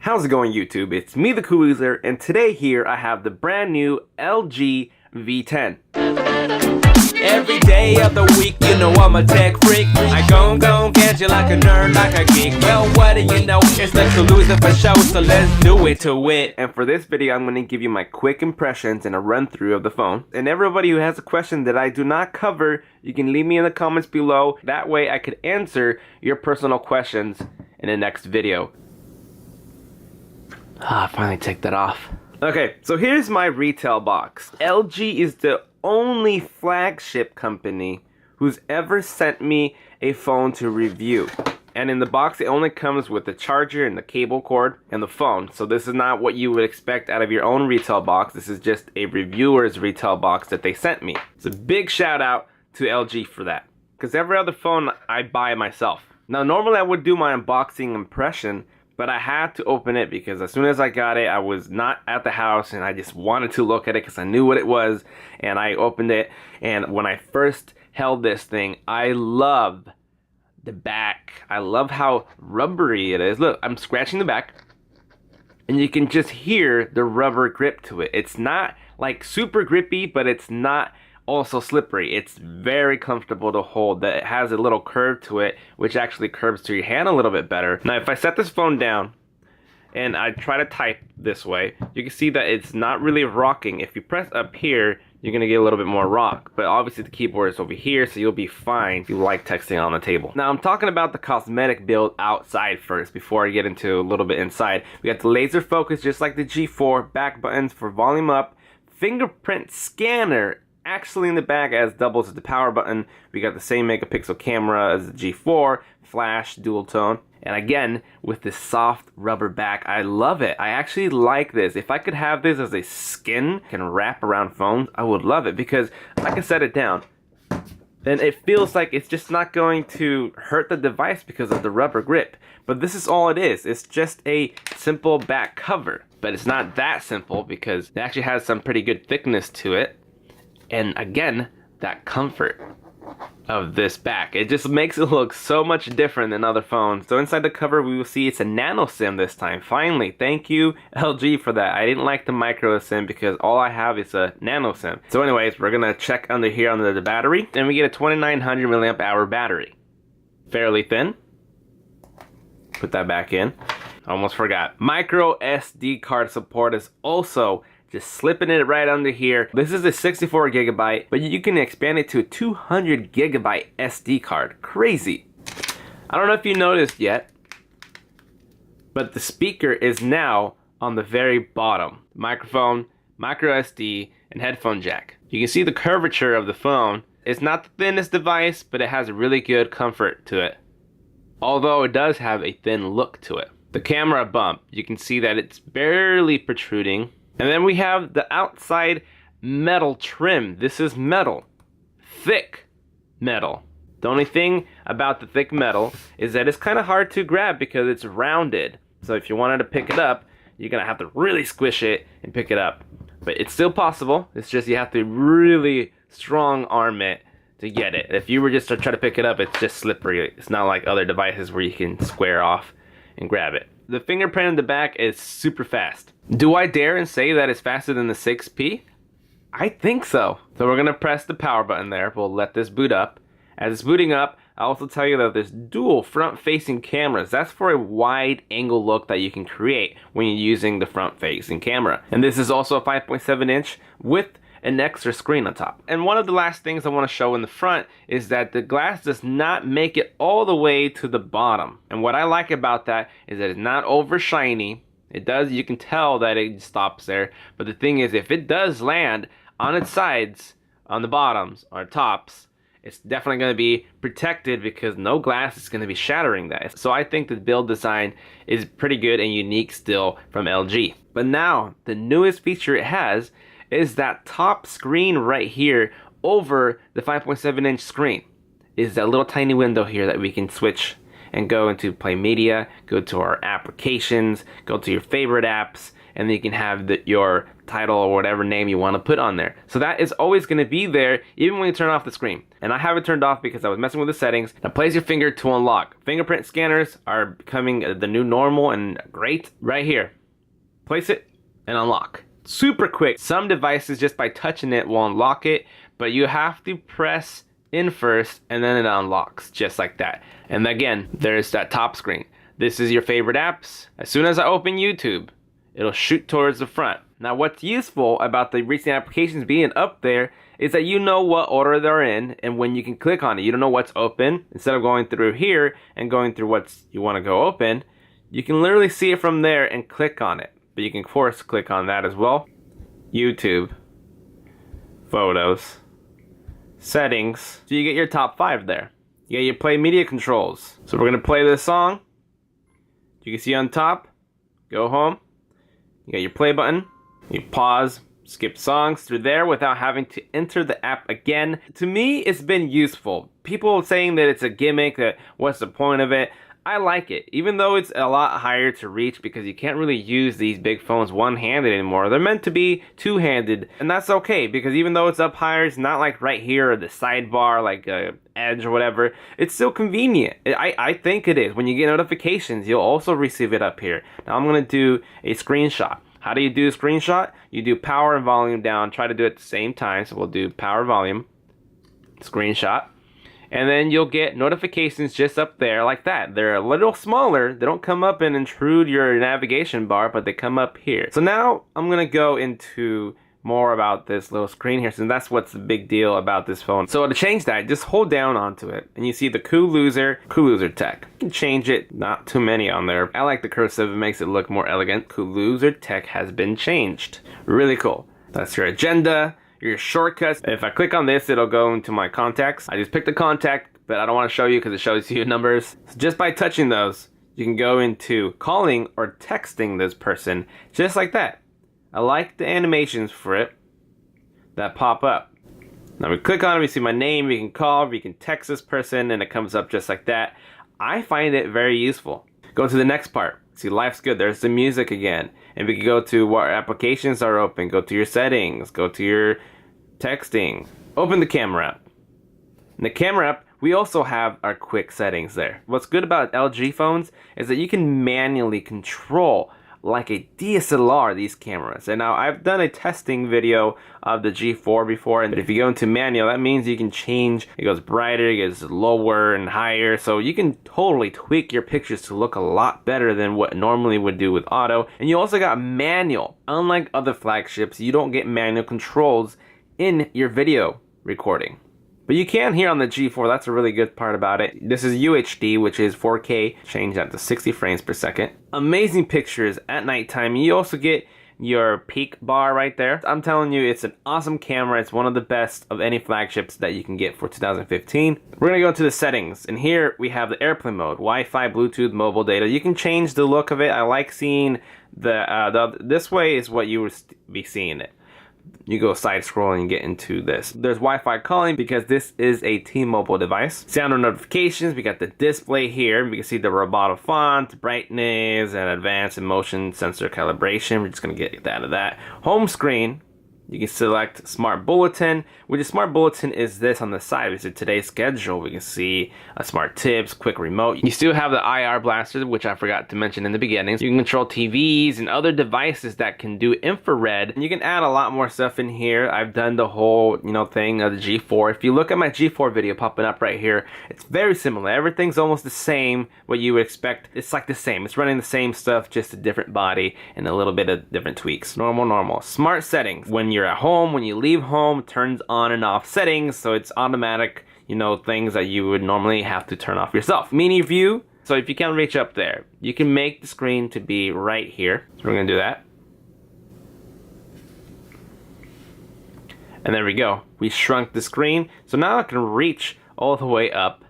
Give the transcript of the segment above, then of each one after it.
How's it going, YouTube? It's me, the Cool User, and today here I have the brand new LG V10. Every day of the week, you know I'm a tech freak. I gon' get you like a nerd, like a geek. Well, what do you know? It's the Cool User for show, so let's do it to it. And for this video, I'm going to give you my quick impressions and a run through of the phone. And everybody who has a question that I do not cover, you can leave me in the comments below. That way I could answer your personal questions in the next video. Finally take that off. Okay, so here's my retail box. LG is the only flagship company who's ever sent me a phone to review. And in the box, it only comes with the charger and the cable cord and the phone. So this is not what you would expect out of your own retail box. This is just a reviewer's retail box that they sent me. It's a big shout out to LG for that, because every other phone I buy myself. Now, normally I would do my unboxing impression, but I had to open it because as soon as I got it, I was not at the house and I just wanted to look at it because I knew what it was. And I opened it, and when I first held this thing, I love the back. I love how rubbery it is. Look, I'm scratching the back and you can just hear the rubber grip to it. It's not like super grippy, but it's not also slippery. It's very comfortable to hold. That it has a little curve to it, which actually curves to your hand a little bit better. Now, if I set this phone down and I try to type this way, you can see that it's not really rocking. If you press up here, you're gonna get a little bit more rock, but obviously the keyboard is over here, so you'll be fine if you like texting on the table. Now, I'm talking about the cosmetic build outside first before I get into a little bit inside. We got the laser focus just like the G4, back buttons for volume up, fingerprint scanner actually in the back as doubles as the power button. We got the same megapixel camera as the G4, flash, dual tone, and again with this soft rubber back. I love it. I actually like this. If I could have this as a skin can wrap around phones, I would love it, because I can set it down and it feels like it's just not going to hurt the device because of the rubber grip. But this is all it is. It's just a simple back cover, but it's not that simple because it actually has some pretty good thickness to it. And again, that comfort of this back, it just makes it look so much different than other phones. So inside the cover, we will see it's a nano SIM this time. Finally, thank you LG for that. I didn't like the micro SIM because all I have is a nano SIM. So anyways, we're gonna check under here under the battery, and we get a 2900 milliamp hour battery. Fairly thin. Put that back in. Almost forgot. Micro SD card support is also just slipping it right under here. This is a 64 gigabyte, but you can expand it to a 200 gigabyte SD card. Crazy. I don't know if you noticed yet, but the speaker is now on the very bottom. Microphone, micro SD, and headphone jack. You can see the curvature of the phone. It's not the thinnest device, but it has a really good comfort to it, although it does have a thin look to it. The camera bump, you can see that it's barely protruding. And then we have the outside metal trim. This is metal, thick metal. The only thing about the thick metal is that it's kind of hard to grab because it's rounded. So if you wanted to pick it up, you're gonna have to really squish it and pick it up. But it's still possible. It's just you have to really strong arm it to get it. If you were just to try to pick it up, it's just slippery. It's not like other devices where you can square off and grab it. The fingerprint in the back is super fast. Do I dare and say that it's faster than the 6P? I think so. So we're gonna press the power button there. We'll let this boot up. As it's booting up, I'll also tell you that there's dual front-facing cameras. That's for a wide angle look that you can create when you're using the front-facing camera. And this is also a 5.7 inch with an extra screen on top. And one of the last things I want to show in the front is that the glass does not make it all the way to the bottom. And what I like about that is that it's not over shiny. It does, you can tell that it stops there. But the thing is, if it does land on its sides, on the bottoms or tops, it's definitely going to be protected because no glass is going to be shattering that. So I think the build design is pretty good and unique still from LG. But now, the newest feature it has is that top screen right here over the 5.7 inch screen. Is that little tiny window here that we can switch and go into play media, go to our applications, go to your favorite apps, and then you can have your title or whatever name you want to put on there. So that is always going to be there even when you turn off the screen. And I have it turned off because I was messing with the settings. Now place your finger to unlock. Fingerprint scanners are becoming the new normal and great. Right here. Place it and unlock. Super quick. Some devices just by touching it will unlock it, but you have to press in first and then it unlocks just like that. And again, there's that top screen. This is your favorite apps. As soon as I open YouTube, it'll shoot towards the front. Now what's useful about the recent applications being up there is that you know what order they're in and when you can click on it. You don't know what's open. Instead of going through here and going through what you want to go open, you can literally see it from there and click on it. But you can of course click on that as well. YouTube, photos, settings. So you get your top 5 there. You get your play media controls. So we're going to play this song. You can see on top, go home. You got your play button. You pause, skip songs through there without having to enter the app again. To me, it's been useful. People saying that it's a gimmick, that what's the point of it? I like it, even though it's a lot higher to reach because you can't really use these big phones one-handed anymore. They're meant to be two-handed, and that's okay because even though it's up higher, it's not like right here or the sidebar like edge or whatever. It's still convenient. I think it is. When you get notifications, you'll also receive it up here. Now I'm going to do a screenshot. How do you do a screenshot? You do power and volume down. Try to do it at the same time. So we'll do power, volume, screenshot. And then you'll get notifications just up there like that. They're a little smaller. They don't come up and intrude your navigation bar, but they come up here. So now I'm gonna go into more about this little screen here, since that's what's the big deal about this phone. So to change that, just hold down onto it and you see the Cool Loser Tech. You can change it, not too many on there. I like the cursive, it makes it look more elegant. Cool Loser Tech has been changed. Really cool. That's your agenda, your shortcuts. If I click on this, it'll go into my contacts. I just picked the contact, but I don't want to show you because it shows you numbers. So just by touching those, you can go into calling or texting this person, just like that. I like the animations for it that pop up. Now we click on it, we see my name, we can call, we can text this person, and it comes up just like that. I find it very useful. Go to the next part. See, life's good. There's the music again. And we can go to what applications are open. Go to your settings. Go to your texting. Open the camera app. In the camera app, we also have our quick settings there. What's good about LG phones is that you can manually control like a DSLR these cameras. And now I've done a testing video of the G4 before, and if you go into manual, that means you can change. It goes brighter, it goes lower and higher, so you can totally tweak your pictures to look a lot better than what normally would do with auto. And you also got manual. Unlike other flagships, you don't get manual controls in your video recording. But you can here on the G4, that's a really good part about it. This is UHD, which is 4K, change that to 60 frames per second. Amazing pictures at nighttime. You also get your peak bar right there. I'm telling you, it's an awesome camera. It's one of the best of any flagships that you can get for 2015. We're gonna go into the settings, and here we have the airplane mode, Wi-Fi, Bluetooth, mobile data. You can change the look of it. I like seeing this way is what you would be seeing it. You go side scroll and you get into this. There's Wi-Fi calling because this is a T-Mobile device. Sound notifications, we got the display here. We can see the roboto font, brightness, and advanced and motion sensor calibration. We're just gonna get out of that. Home screen, you can select Smart Bulletin, which is Smart Bulletin is this on the side. We see today's schedule. We can see Smart Tips, Quick Remote. You still have the IR blaster, which I forgot to mention in the beginning. You can control TVs and other devices that can do infrared. And you can add a lot more stuff in here. I've done the whole, thing of the G4. If you look at my G4 video popping up right here, it's very similar. Everything's almost the same, what you would expect. It's like the same. It's running the same stuff, just a different body and a little bit of different tweaks. Normal. Smart settings. When you're at home, when you leave home, turns on and off settings, so it's automatic, things that you would normally have to turn off yourself. Mini view, so if you can't reach up there, you can make the screen to be right here. So we're gonna do that. And there we go. We shrunk the screen, so now I can reach all the way up.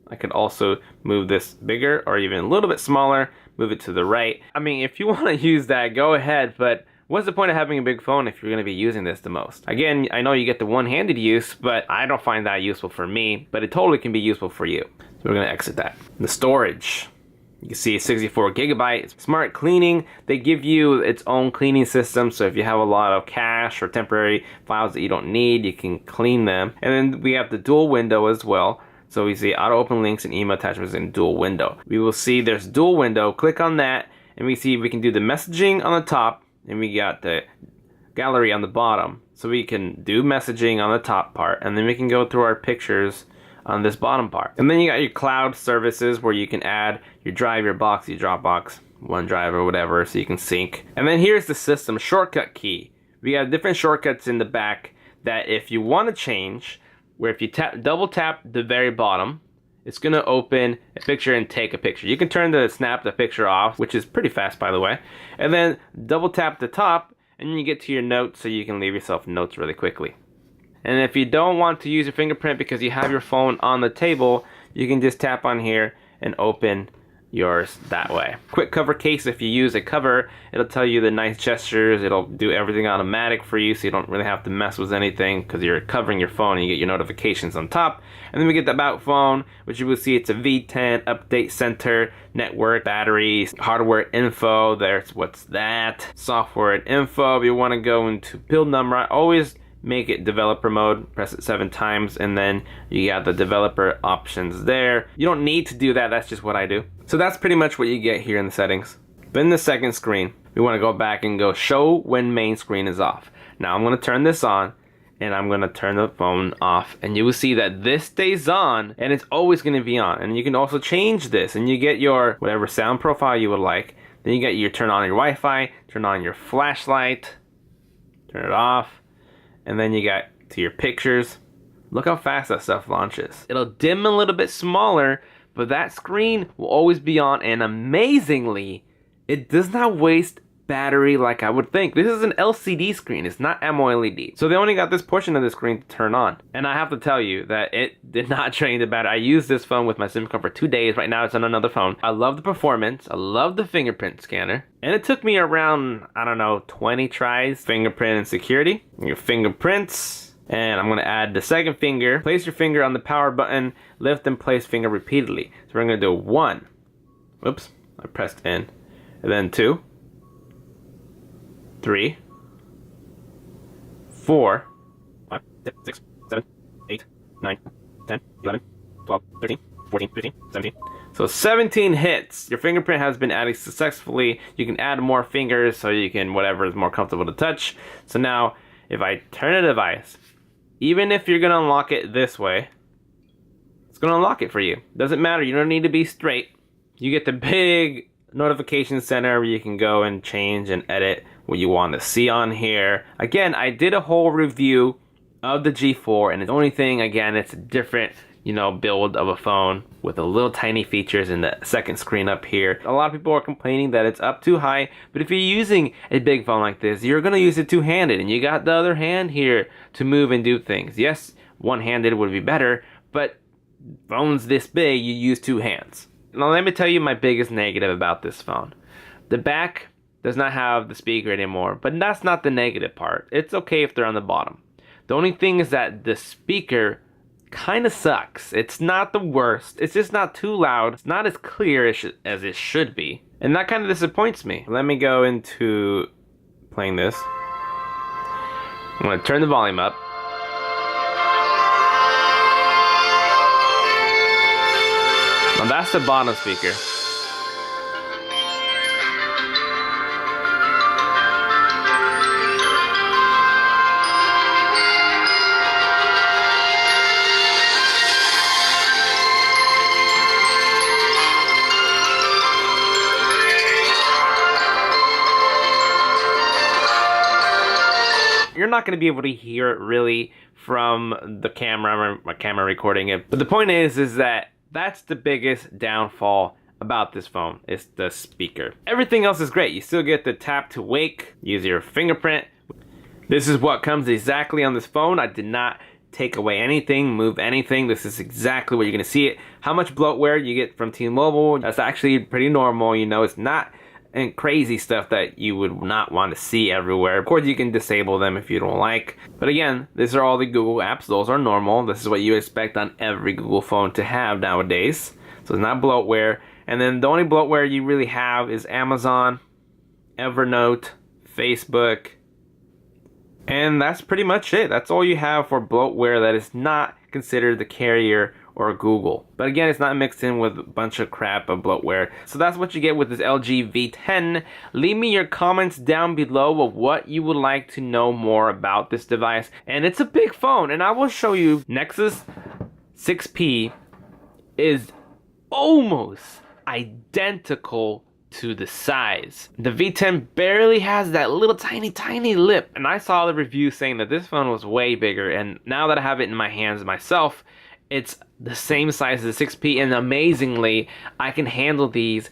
I can also move this bigger or even a little bit smaller, move it to the right. I mean, if you want to use that, go ahead, but what's the point of having a big phone if you're going to be using this the most? Again, I know you get the one-handed use, but I don't find that useful for me, but it totally can be useful for you. So we're going to exit that. The storage. You can see 64 gigabyte. Smart cleaning. They give you its own cleaning system. So if you have a lot of cache or temporary files that you don't need, you can clean them. And then we have the dual window as well. So we see auto open links and email attachments in dual window. We will see there's dual window. Click on that and we see we can do the messaging on the top and we got the gallery on the bottom. So we can do messaging on the top part and then we can go through our pictures on this bottom part. And then you got your cloud services where you can add your Drive, your Box, your Dropbox, OneDrive or whatever so you can sync. And then here's the system shortcut key. We have different shortcuts in the back that if you want to change, where if you double tap the very bottom, it's going to open a picture and take a picture. You can turn the snap the picture off, which is pretty fast by the way. And then double tap the top and you get to your notes so you can leave yourself notes really quickly. And if you don't want to use your fingerprint because you have your phone on the table, you can just tap on here and open yours that way. Quick cover case, if you use a cover, it'll tell you the nice gestures, it'll do everything automatic for you so you don't really have to mess with anything because you're covering your phone and you get your notifications on top. And then we get the about phone, which you will see it's a V10 update center, network, batteries, hardware info, there's what's that, software and info. If you want to go into build number, I always make it developer mode, press it 7 times, and then you got the developer options there. You don't need to do that, that's just what I do. So that's pretty much what you get here in the settings. But in the second screen, we want to go back and go show when main screen is off. Now I'm going to turn this on, and I'm going to turn the phone off, and you will see that this stays on, and it's always going to be on. And you can also change this, and you get your whatever sound profile you would like. Then you get your turn on your Wi-Fi, turn on your flashlight, turn it off, and then you got to your pictures. Look how fast that stuff launches. It'll dim a little bit smaller, but that screen will always be on, and amazingly, it does not waste battery like I would think. This is an LCD screen, it's not AMOLED. So they only got this portion of the screen to turn on. And I have to tell you that it did not drain the battery. I used this phone with my SIM card for 2 days. Right now it's on another phone. I love the performance. I love the fingerprint scanner. And it took me around, I don't know, 20 tries. Fingerprint and security. Your fingerprints. And I'm gonna add the second finger. Place your finger on the power button. Lift and place finger repeatedly. So we're gonna do 1. Oops, I pressed in. And then 2. 3, 4, 5, 6, 7, 8, 9, 10, 11, 12, 13, 14, 15, 17. So 17 hits. Your fingerprint has been added successfully. You can add more fingers so you can whatever is more comfortable to touch. So now if I turn a device, even if you're gonna unlock it this way, it's gonna unlock it for you. Doesn't matter, you don't need to be straight. You get the big notification center where you can go and change and edit what you want to see on here. Again, I did a whole review of the G4, and the only thing, again, it's a different, build of a phone with a little tiny features in the second screen up here. A lot of people are complaining that it's up too high, but if you're using a big phone like this, you're gonna use it two-handed, and you got the other hand here to move and do things. Yes, one-handed would be better, but phones this big, you use 2 hands. Now let me tell you my biggest negative about this phone. The back does not have the speaker anymore, but that's not the negative part. It's okay if they're on the bottom. The only thing is that the speaker kind of sucks. It's not the worst. It's just not too loud. It's not as clear as it should be. And that kind of disappoints me. Let me go into playing this. I'm going to turn the volume up. Now that's the bottom speaker. You're not going to be able to hear it really from the camera, my camera recording it. But the point is that that's the biggest downfall about this phone, is the speaker. Everything else is great. You still get the tap to wake, use your fingerprint. This is what comes exactly on this phone. I did not take away anything, move anything. This is exactly what you're going to see it. How much bloatware you get from T-Mobile, that's actually pretty normal. It's not and crazy stuff that you would not want to see everywhere. Of course, you can disable them if you don't like. But again, these are all the Google apps. Those are normal. This is what you expect on every Google phone to have nowadays. So it's not bloatware. And then the only bloatware you really have is Amazon, Evernote, Facebook, and that's pretty much it. That's all you have for bloatware that is not considered the carrier or Google. But again, it's not mixed in with a bunch of crap of bloatware. So that's what you get with this LG V10. Leave me your comments down below of what you would like to know more about this device. And it's a big phone, and I will show you. Nexus 6P is almost identical to the size. The V10 barely has that little tiny lip, and I saw the review saying that this phone was way bigger, and now that I have it in my hands myself, it's the same size as the 6P, and amazingly, I can handle these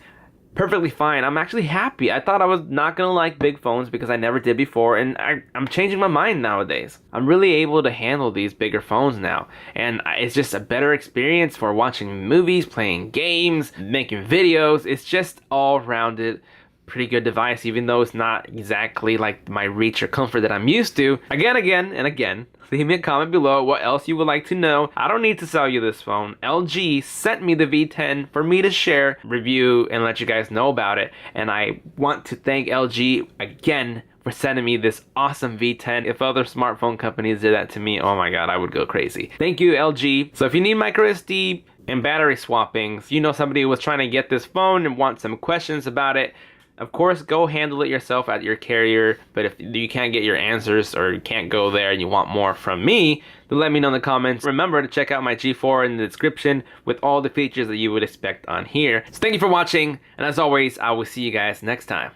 perfectly fine. I'm actually happy. I thought I was not gonna like big phones because I never did before, and I'm changing my mind nowadays. I'm really able to handle these bigger phones now, and it's just a better experience for watching movies, playing games, making videos. It's just all-rounded pretty good device, even though it's not exactly like my reach or comfort that I'm used to. Again, and again, leave me a comment below what else you would like to know. I don't need to sell you this phone. LG sent me the V10 for me to share, review, and let you guys know about it. And I want to thank LG again for sending me this awesome V10. If other smartphone companies did that to me, oh my god, I would go crazy. Thank you, LG. So if you need micro SD and battery swappings, you know somebody who was trying to get this phone and want some questions about it, of course, go handle it yourself at your carrier, but if you can't get your answers or you can't go there and you want more from me, then let me know in the comments. Remember to check out my G4 in the description with all the features that you would expect on here. So thank you for watching, and as always, I will see you guys next time.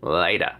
Later.